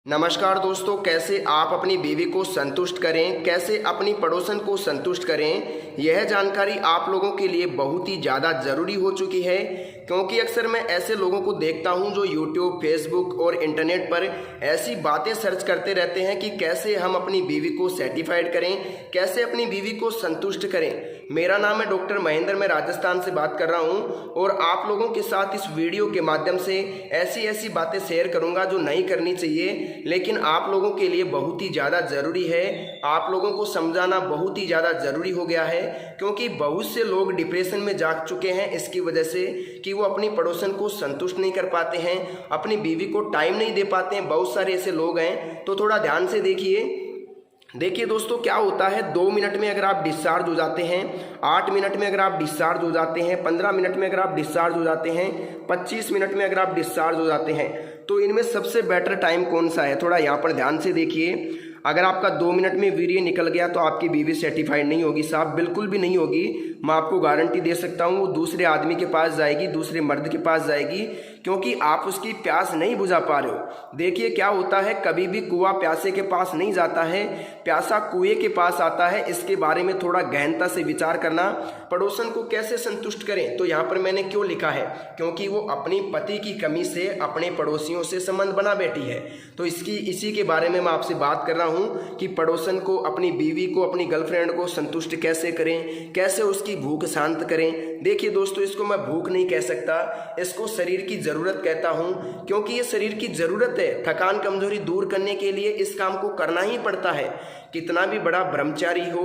नमस्कार दोस्तों, कैसे आप अपनी बीवी को संतुष्ट करें, कैसे अपनी पड़ोसन को संतुष्ट करें, यह जानकारी आप लोगों के लिए बहुत ही ज़्यादा ज़रूरी हो चुकी है। क्योंकि अक्सर मैं ऐसे लोगों को देखता हूं जो यूट्यूब, फेसबुक और इंटरनेट पर ऐसी बातें सर्च करते रहते हैं कि कैसे हम अपनी बीवी को सेटिस्फाइड करें, कैसे अपनी बीवी को संतुष्ट करें। मेरा नाम है डॉक्टर महेंद्र, मैं राजस्थान से बात कर रहा हूं और आप लोगों के साथ इस वीडियो के माध्यम से ऐसी ऐसी बातें शेयर करूंगा जो नहीं करनी चाहिए, लेकिन आप लोगों के लिए बहुत ही ज़्यादा ज़रूरी है। आप लोगों को समझाना बहुत ही ज़्यादा ज़रूरी हो गया है, क्योंकि बहुत से लोग डिप्रेशन में जा चुके हैं इसकी वजह से कि वो अपनी पड़ोसन को संतुष्ट नहीं कर पाते हैं, अपनी बीवी को टाइम नहीं दे पाते हैं। बहुत सारे ऐसे लोग हैं, तो थोड़ा ध्यान से देखिए दोस्तों, क्या होता है 2 मिनट में अगर आप डिस्चार्ज हो जाते हैं, 8 मिनट में अगर आप डिस्चार्ज हो जाते हैं, 15 मिनट में अगर आप डिस्चार्ज हो जाते हैं, 25 मिनट में अगर आप डिस्चार्ज हो जाते हैं, तो इनमें सबसे बेटर टाइम कौन सा है? थोड़ा यहाँ पर ध्यान से देखिए। अगर आपका 2 मिनट में वीर्य निकल गया तो आपकी बीवी सेटिस्फाइड नहीं होगी साहब, बिल्कुल भी नहीं होगी। मैं आपको गारंटी दे सकता हूँ वो दूसरे आदमी के पास जाएगी, दूसरे मर्द के पास जाएगी, क्योंकि आप उसकी प्यास नहीं बुझा पा रहे हो। देखिए क्या होता है, कभी भी कुआं प्यासे के पास नहीं जाता है, प्यासा कुएं के पास आता है। इसके बारे में थोड़ा गहनता से विचार करना। पड़ोसन को कैसे संतुष्ट करें, तो यहाँ पर मैंने क्यों लिखा है, क्योंकि वो अपनी पति की कमी से अपने पड़ोसियों से संबंध बना बैठी है। तो इसी के बारे में मैं आपसे बात कर रहा हूँ कि पड़ोसन को, अपनी बीवी को, अपनी गर्लफ्रेंड को संतुष्ट कैसे करें, कैसे उसकी भूख शांत करें। देखिए दोस्तों, इसको मैं भूख नहीं कह सकता, इसको शरीर की ज़रूरत कहता हूँ, क्योंकि ये शरीर की ज़रूरत है। थकान कमजोरी दूर करने के लिए इस काम को करना ही पड़ता है। कितना भी बड़ा ब्रह्मचारी हो,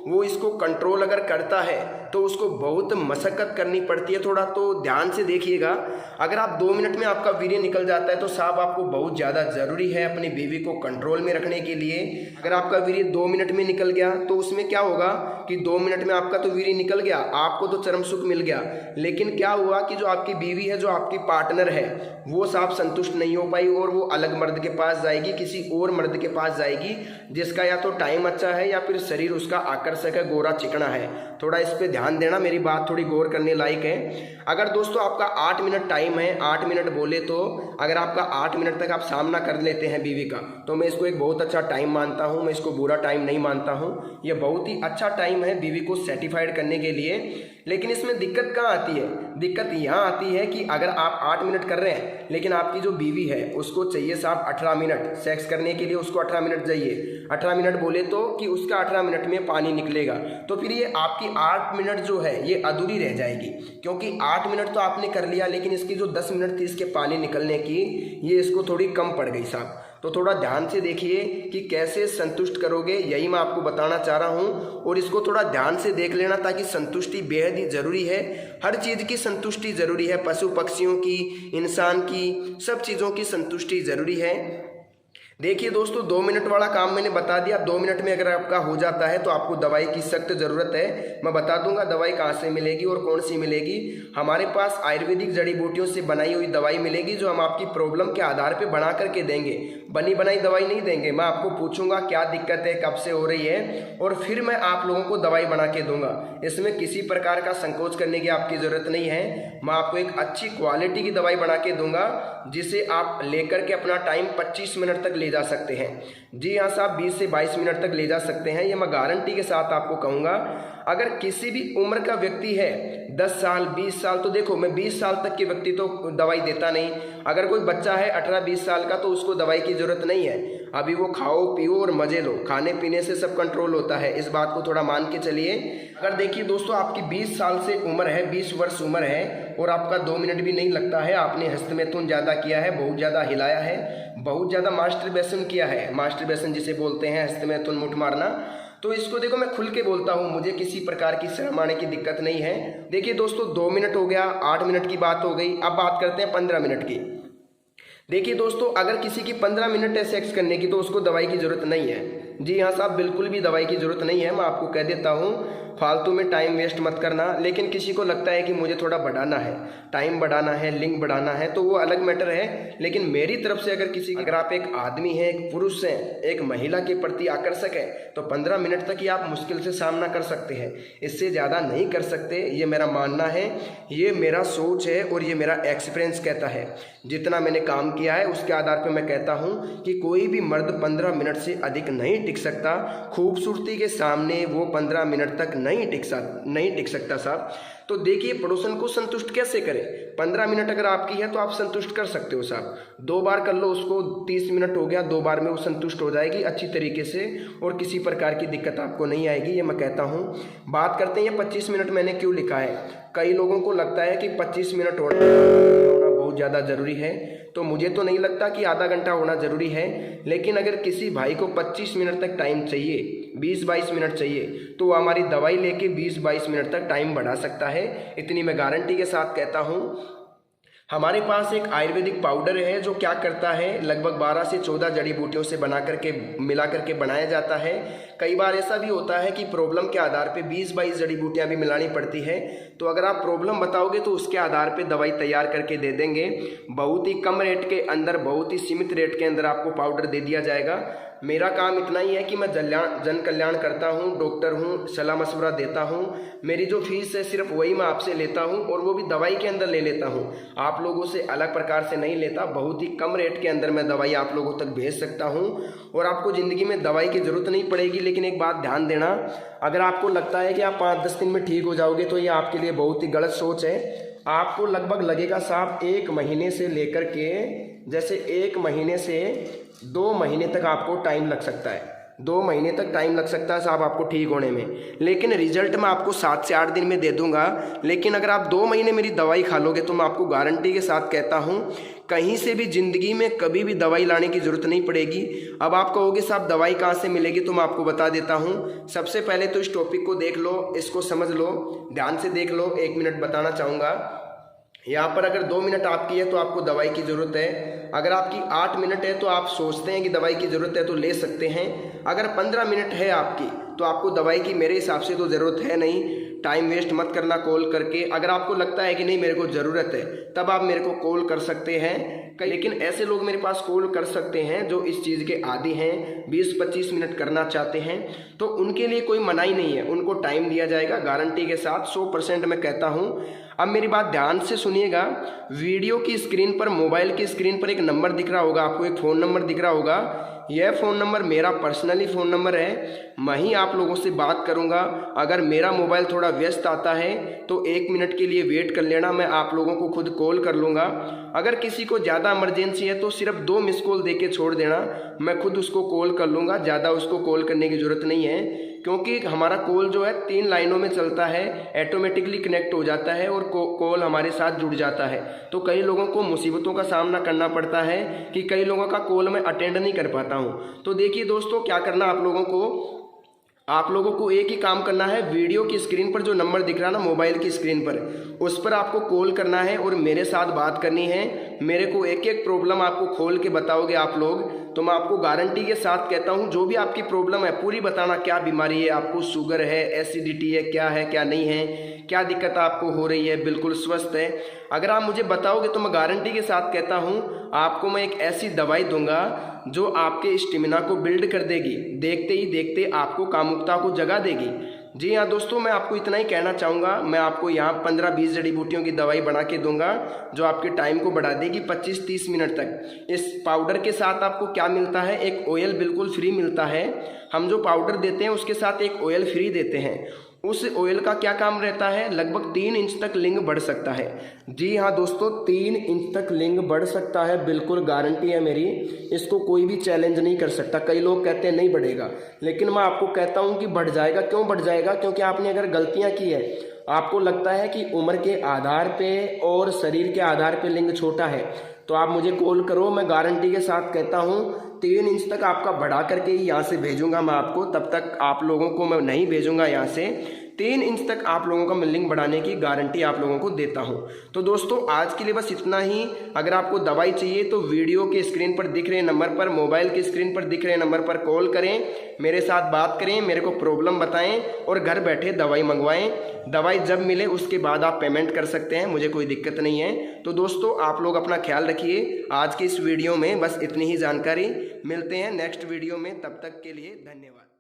वो इसको कंट्रोल अगर करता है तो उसको बहुत मशक्कत करनी पड़ती है। थोड़ा तो ध्यान से देखिएगा। अगर आप 2 मिनट में आपका वीर्य निकल जाता है तो साहब आपको बहुत ज़्यादा ज़रूरी है अपनी बीवी को कंट्रोल में रखने के लिए। अगर आपका वीर्य 2 मिनट में निकल गया तो उसमें क्या होगा कि 2 मिनट में आपका तो वीर्य निकल गया, आपको तो चरम सुख मिल गया, लेकिन क्या हुआ कि जो आपकी बीवी है, जो आपकी पार्टनर है, वो साहब संतुष्ट नहीं हो पाई और वो अलग मर्द के पास जाएगी, किसी और मर्द के पास जाएगी, जिसका या तो टाइम अच्छा है या फिर शरीर उसका आकर्षक है, गोरा चिकना है। थोड़ा इस पे ध्यान देना, मेरी बात थोड़ी गौर करने लायक है। अगर दोस्तों आपका 8 मिनट टाइम है, 8 मिनट बोले तो अगर आपका 8 मिनट तक आप सामना कर लेते हैं बीवी का, तो मैं इसको एक बहुत अच्छा टाइम मानता हूं, मैं इसको बुरा टाइम नहीं मानता हूं। यह बहुत ही अच्छा टाइम है बीवी को सेटिस्फाइड करने के लिए। लेकिन इसमें दिक्कत कहाँ आती है? दिक्कत यहाँ आती है कि अगर आप 8 मिनट कर रहे हैं, लेकिन आपकी जो बीवी है उसको चाहिए साहब 18 मिनट सेक्स करने के लिए, उसको 18 मिनट चाहिए। 18 मिनट बोले तो कि उसका 18 मिनट में पानी निकलेगा, तो फिर ये आपकी 8 मिनट जो है ये अधूरी रह जाएगी, क्योंकि 8 मिनट तो आपने कर लिया, लेकिन इसकी जो 10 मिनट थी इसके पानी निकलने की, ये इसको थोड़ी कम पड़ गई साहब। तो थोड़ा ध्यान से देखिए कि कैसे संतुष्ट करोगे, यही मैं आपको बताना चाह रहा हूँ। और इसको थोड़ा ध्यान से देख लेना, ताकि संतुष्टि बेहद ही ज़रूरी है। हर चीज़ की संतुष्टि ज़रूरी है, पशु पक्षियों की, इंसान की, सब चीज़ों की संतुष्टि ज़रूरी है। देखिए दोस्तों, 2 मिनट वाला काम मैंने बता दिया। 2 मिनट में अगर आपका हो जाता है तो आपको दवाई की सख्त ज़रूरत है। मैं बता दूंगा दवाई कहाँ से मिलेगी और कौन सी मिलेगी। हमारे पास आयुर्वेदिक जड़ी बूटियों से बनाई हुई दवाई मिलेगी, जो हम आपकी प्रॉब्लम के आधार पे बना करके देंगे। बनी बनाई दवाई नहीं देंगे। मैं आपको पूछूंगा क्या दिक्कत है, कब से हो रही है, और फिर मैं आप लोगों को दवाई बना के दूंगा। इसमें किसी प्रकार का संकोच करने की आपकी ज़रूरत नहीं है। मैं आपको एक अच्छी क्वालिटी की दवाई बना के दूंगा, जिसे आप लेकर के अपना टाइम 25 मिनट तक ले जा सकते हैं। जी हाँ साहब, 20 से 22 मिनट तक ले जा सकते हैं, ये मैं गारंटी के साथ आपको कहूँगा। अगर किसी भी उम्र का व्यक्ति है, 10 साल 20 साल, तो देखो मैं 20 साल तक के व्यक्ति तो दवाई देता नहीं। अगर कोई बच्चा है 18-20 साल का, तो उसको दवाई की ज़रूरत नहीं है। अभी वो खाओ पियो और मजे लो, खाने पीने से सब कंट्रोल होता है, इस बात को थोड़ा मान के चलिए। अगर देखिए दोस्तों, आपकी 20 साल से उम्र है, 20 वर्ष उम्र है, और आपका 2 मिनट भी नहीं लगता है, आपने हस्तमैथुन ज़्यादा किया है, बहुत ज़्यादा हिलाया है, बहुत ज़्यादा मास्टरबेशन किया है, मास्टरबेशन जिसे बोलते हैं, हस्तमैथुन मुठ मारना, तो इसको देखो मैं खुल के बोलता हूँ, मुझे किसी प्रकार की शर्म आने की दिक्कत नहीं है। देखिए दोस्तों, 2 मिनट हो गया, 8 मिनट की बात हो गई, अब बात करते हैं 15 मिनट की। देखिए दोस्तों, अगर किसी की 15 मिनट है सेक्स करने की, तो उसको दवाई की ज़रूरत नहीं है। जी हाँ साहब, बिल्कुल भी दवाई की ज़रूरत नहीं है, मैं आपको कह देता हूँ। फालतू में टाइम वेस्ट मत करना। लेकिन किसी को लगता है कि मुझे थोड़ा बढ़ाना है, टाइम बढ़ाना है, लिंक बढ़ाना है, तो वो अलग मैटर है। लेकिन मेरी तरफ से अगर आप एक आदमी हैं, एक पुरुष हैं, एक महिला के प्रति आकर्षक है, तो 15 मिनट तक ही आप मुश्किल से सामना कर सकते हैं। इससे ज़्यादा नहीं कर सकते, ये मेरा मानना है, ये मेरा सोच है और ये मेरा एक्सपीरियंस कहता है। जितना मैंने काम किया है उसके आधार पर मैं कहता हूँ कि कोई भी मर्द 15 मिनट से अधिक नहीं टिक सकता। खूबसूरती के सामने वो 15 मिनट तक नहीं टिक सकता साहब। तो देखिए, पड़ोसन को संतुष्ट कैसे करें। 15 मिनट अगर आपकी है तो आप संतुष्ट कर सकते हो साहब। 2 बार कर लो उसको, 30 मिनट हो गया, 2 बार में वो संतुष्ट हो जाएगी अच्छी तरीके से और किसी प्रकार की दिक्कत आपको नहीं आएगी, ये मैं कहता हूँ। बात करते हैं 25 मिनट मैंने क्यों लिखा है। कई लोगों को लगता है कि 25 मिनट होना बहुत ज़्यादा ज़रूरी है, तो मुझे तो नहीं लगता कि आधा घंटा होना ज़रूरी है। लेकिन अगर किसी भाई को 25 मिनट तक टाइम चाहिए, 20-22 मिनट चाहिए, तो वो हमारी दवाई लेके 20-22 मिनट तक टाइम बढ़ा सकता है। इतनी मैं गारंटी के साथ कहता हूँ। हमारे पास एक आयुर्वेदिक पाउडर है जो क्या करता है, लगभग 12 से 14 जड़ी बूटियों से मिला करके बनाया जाता है। कई बार ऐसा भी होता है कि प्रॉब्लम के आधार पे 20-22 जड़ी बूटियाँ भी मिलानी पड़ती है। तो अगर आप प्रॉब्लम बताओगे तो उसके आधार पे दवाई तैयार करके दे देंगे। बहुत ही कम रेट के अंदर, बहुत ही सीमित रेट के अंदर आपको पाउडर दे दिया जाएगा। मेरा काम इतना ही है कि मैं जन कल्याण करता हूँ, डॉक्टर हूँ, सलाह मशवरा देता हूँ। मेरी जो फीस है सिर्फ वही मैं आपसे लेता हूँ और वो भी दवाई के अंदर ले लेता हूँ, आप लोगों से अलग प्रकार से नहीं लेता। बहुत ही कम रेट के अंदर मैं दवाई आप लोगों तक भेज सकता हूँ और आपको ज़िंदगी में दवाई की ज़रूरत नहीं पड़ेगी। लेकिन एक बात ध्यान देना, अगर आपको लगता है कि आप 5-10 दिन में ठीक हो जाओगे तो ये आपके लिए बहुत ही गलत सोच है। आपको लगभग लगेगा साहब 1 महीने से लेकर के, जैसे 1 महीने से 2 महीने तक आपको टाइम लग सकता है। 2 महीने तक टाइम लग सकता है साहब आपको ठीक होने में। लेकिन रिजल्ट मैं आपको 7 से 8 दिन में दे दूंगा। लेकिन अगर आप 2 महीने मेरी दवाई खा लोगे तो मैं आपको गारंटी के साथ कहता हूँ, कहीं से भी ज़िंदगी में कभी भी दवाई लाने की ज़रूरत नहीं पड़ेगी। अब आप कहोगे साहब दवाई कहाँ से मिलेगी, तो मैं आपको बता देता हूँ। सबसे पहले तो इस टॉपिक को देख लो, इसको समझ लो, ध्यान से देख लो। 1 मिनट बताना चाहूँगा। यहाँ पर अगर 2 मिनट आपकी है तो आपको दवाई की ज़रूरत है। अगर आपकी 8 मिनट है तो आप सोचते हैं कि दवाई की ज़रूरत है तो ले सकते हैं। अगर 15 मिनट है आपकी तो आपको दवाई की मेरे हिसाब से तो ज़रूरत है नहीं। टाइम वेस्ट मत करना कॉल करके। अगर आपको लगता है कि नहीं मेरे को ज़रूरत है, तब आप मेरे को कॉल कर सकते हैं। लेकिन ऐसे लोग मेरे पास कॉल कर सकते हैं जो इस चीज़ के आदी हैं, 20-25 मिनट करना चाहते हैं, तो उनके लिए कोई मनाही नहीं है, उनको टाइम दिया जाएगा गारंटी के साथ, 100% मैं कहता हूँ। अब मेरी बात ध्यान से सुनिएगा। वीडियो की स्क्रीन पर, मोबाइल की स्क्रीन पर एक नंबर दिख रहा होगा आपको, एक फ़ोन नंबर दिख रहा होगा। यह फ़ोन नंबर मेरा पर्सनली फ़ोन नंबर है। मैं ही आप लोगों से बात करूंगा। अगर मेरा मोबाइल थोड़ा व्यस्त आता है तो 1 मिनट के लिए वेट कर लेना, मैं आप लोगों को खुद कॉल कर लूँगा। अगर किसी को ज़्यादा इमरजेंसी है तो सिर्फ 2 मिस कॉल दे के छोड़ देना, मैं खुद उसको कॉल कर लूँगा। ज़्यादा उसको कॉल करने की ज़रूरत नहीं है, क्योंकि हमारा कॉल जो है 3 लाइनों में चलता है, ऑटोमेटिकली कनेक्ट हो जाता है और कॉल हमारे साथ जुड़ जाता है। तो कई लोगों को मुसीबतों का सामना करना पड़ता है कि कई लोगों का कॉल मैं अटेंड नहीं कर पाता हूँ। तो देखिए दोस्तों, क्या करना आप लोगों को एक ही काम करना है। वीडियो की स्क्रीन पर जो नंबर दिख रहा है ना, मोबाइल की स्क्रीन पर, उस पर आपको कॉल करना है और मेरे साथ बात करनी है। मेरे को एक एक प्रॉब्लम आपको खोल के बताओगे आप लोग, तो मैं आपको गारंटी के साथ कहता हूं, जो भी आपकी प्रॉब्लम है पूरी बताना। क्या बीमारी है आपको, शुगर है, एसिडिटी है, क्या नहीं है, क्या दिक्कत आपको हो रही है, बिल्कुल स्वस्थ है। अगर आप मुझे बताओगे तो मैं गारंटी के साथ कहता हूँ, आपको मैं एक ऐसी दवाई दूंगा जो आपके स्टेमिना को बिल्ड कर देगी, देखते ही देखते आपको कामुकता को जगा देगी। जी हाँ दोस्तों, मैं आपको इतना ही कहना चाहूँगा। मैं आपको यहाँ 15-20 जड़ी बूटियों की दवाई बना के दूंगा जो आपके टाइम को बढ़ा देगी 25-30 मिनट तक। इस पाउडर के साथ आपको क्या मिलता है, एक ऑयल बिल्कुल फ्री मिलता है। हम जो पाउडर देते हैं उसके साथ एक ऑयल फ्री देते हैं। उस ऑयल का क्या काम रहता है, लगभग 3 इंच तक लिंग बढ़ सकता है। जी हाँ दोस्तों, 3 इंच तक लिंग बढ़ सकता है, बिल्कुल गारंटी है मेरी। इसको कोई भी चैलेंज नहीं कर सकता। कई लोग कहते हैं नहीं बढ़ेगा, लेकिन मैं आपको कहता हूँ कि बढ़ जाएगा। क्यों बढ़ जाएगा? क्योंकि आपने अगर गलतियाँ की है, आपको लगता है कि उम्र के आधार पे और शरीर के आधार पे लिंग छोटा है, तो आप मुझे कॉल करो। मैं गारंटी के साथ कहता हूँ 3 इंच तक आपका बढ़ा करके ही यहाँ से भेजूंगा मैं आपको। तब तक आप लोगों को मैं नहीं भेजूंगा यहाँ से। 3 इंच तक आप लोगों का मिल्लिंग बढ़ाने की गारंटी आप लोगों को देता हूं। तो दोस्तों आज के लिए बस इतना ही। अगर आपको दवाई चाहिए तो वीडियो के स्क्रीन पर दिख रहे नंबर पर, मोबाइल के स्क्रीन पर दिख रहे नंबर पर कॉल करें, मेरे साथ बात करें, मेरे को प्रॉब्लम बताएं और घर बैठे दवाई मंगवाएं। दवाई जब मिले उसके बाद आप पेमेंट कर सकते हैं, मुझे कोई दिक्कत नहीं है। तो दोस्तों आप लोग अपना ख्याल रखिए। आज की इस वीडियो में बस इतनी ही जानकारी। मिलते हैं नेक्स्ट वीडियो में, तब तक के लिए धन्यवाद।